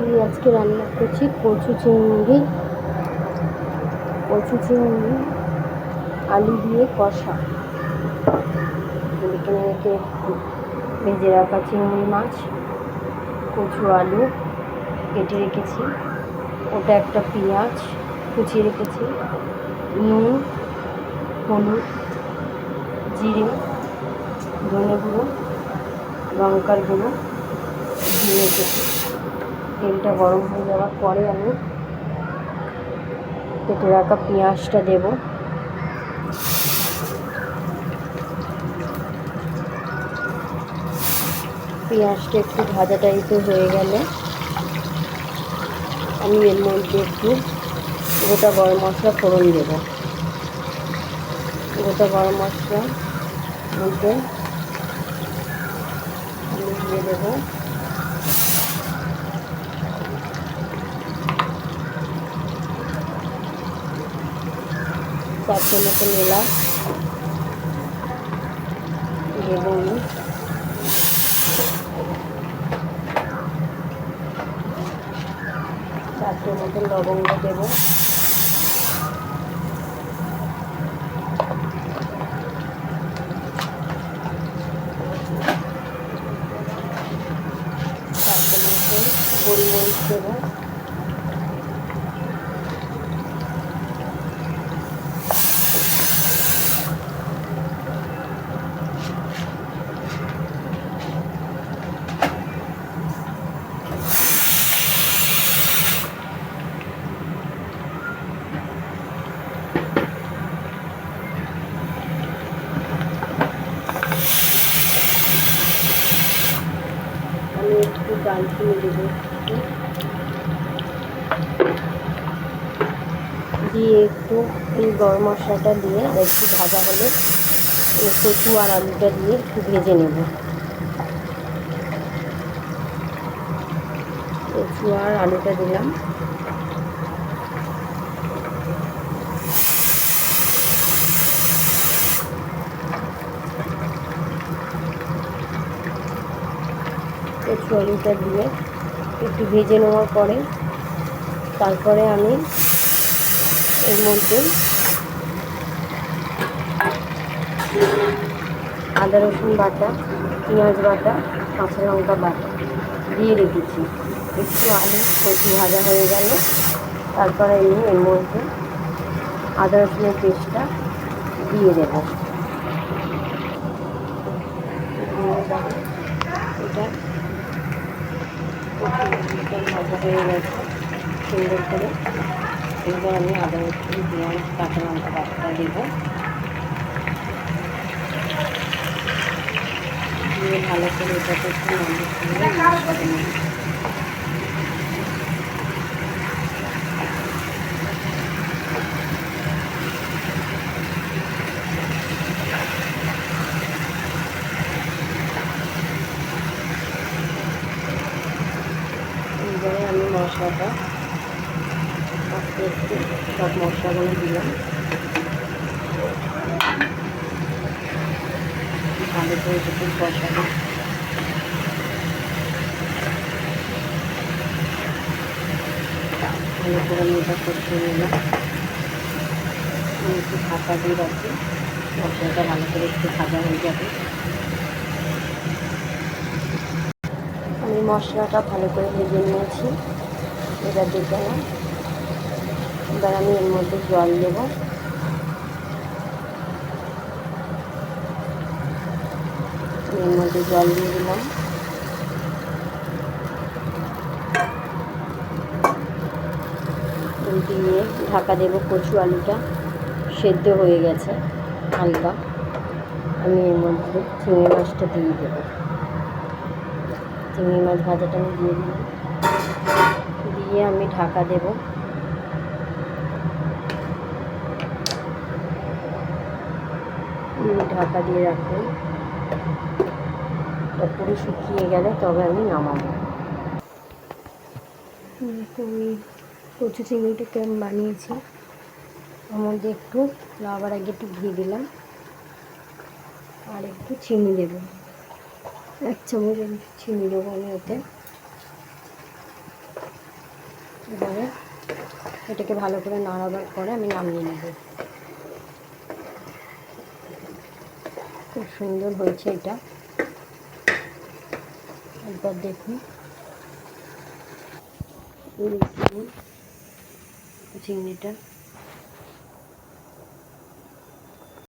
আমি আজকে রান্না করছি কচু চিংড়ি আলু দিয়ে কষা। এখানে ভেজে রাখা চিংড়ি মাছ, কচু আলু কেটে রেখেছি, ওটা একটা পেঁয়াজ কুচিয়ে রেখেছি, নুন, হলুদ, জিরে, ধনে গুঁড়ো, লঙ্কার গুঁড়ো দিয়ে রেখেছি। তেলটা গরম হয়ে যাওয়ার পরে আমি কেটে রাখা পেঁয়াজটা দেব। পেঁয়াজটা একটু ভাজা টাইপের হয়ে গেলে আমি এর মধ্যে একটু গোটা গরম মশলা ফোড়ন দেব। গোটা গরম মশলার মধ্যে আমি দিয়ে দেবো চারটে মতন এলাচ দেবো আমি, চারটে মতন লবঙ্গ দেবো, চারটে মতন গোলমরিচ দেবো, আমি একটু দারচিনি দেবো, দিয়ে একটু এই গরম মশলাটা দিয়ে একটু ভাজা হলে কচু আর আলুটা দিয়ে একটু ভেজে নেব। কচু আর আলুটা দিলাম, কচু আলুটা দিয়ে একটু ভেজে নেওয়ার পরে তারপরে আমি এর মধ্যে আদা রসুন বাটা, পেঁয়াজ বাটা, কাঁচা লঙ্কা বাটা দিয়ে রেখেছি। একটু আলু কচু ভাজা হয়ে গেল তারপরে আমি এর মধ্যে আদা রসুনের পেস্টটা দিয়ে দেব। এটা ভাজা হয়ে গেছে সুন্দর করে। এবার আমি আদা রসুন পেঁয়াজ কাঁচা লঙ্কা বাটাটা দেবো, দিয়ে ভালো করে এটাকে একটু নাড়িয়ে এবারে আমি মশলাটা আস্তে আস্তে সব মশলাগুলো দিলাম, ভালো করে একটু কষাবো। ভালো করে আমি এটা করতে নিলাম, আমি একটু ঢাকা দিয়ে রাখি, মশলাটা ভালো করে একটু ভাজা হয়ে যাবে। আমি মশলাটা ভালো করে ভেজে নিয়েছি, এবার দেখে না। এবার আমি এর মধ্যে জল দেবো, এর মধ্যে জল দিয়ে দিলাম, দিয়ে ঢাকা দেবো। কচু আলুটা সেদ্ধ হয়ে গেছে হালকা, আমি এর মধ্যে চিংড়ি মাছটা দিয়ে দেবো। চিংড়ি মাছ ভাজাটা আমি দিয়ে দিলাম, দিয়ে আমি ঢাকা দেবো। ঢাকা দিয়ে রাখবো, এটা পুরো শুকিয়ে গেলে তবে আমি নামাবো। আমি কচু চিংড়িটাকে আমি বানিয়েছি, ওর মধ্যে একটু লাউবার আগে একটু ঘি দিলাম আর একটু চিনি দেবো, 1 চামচ চিনি দেবো আমি ওতে। এবারে এটাকে ভালো করে নাড়াবার পরে আমি নামিয়ে নেব। খুব সুন্দর হয়েছে এটা, একবার দেখুন। এই চিংড়িটা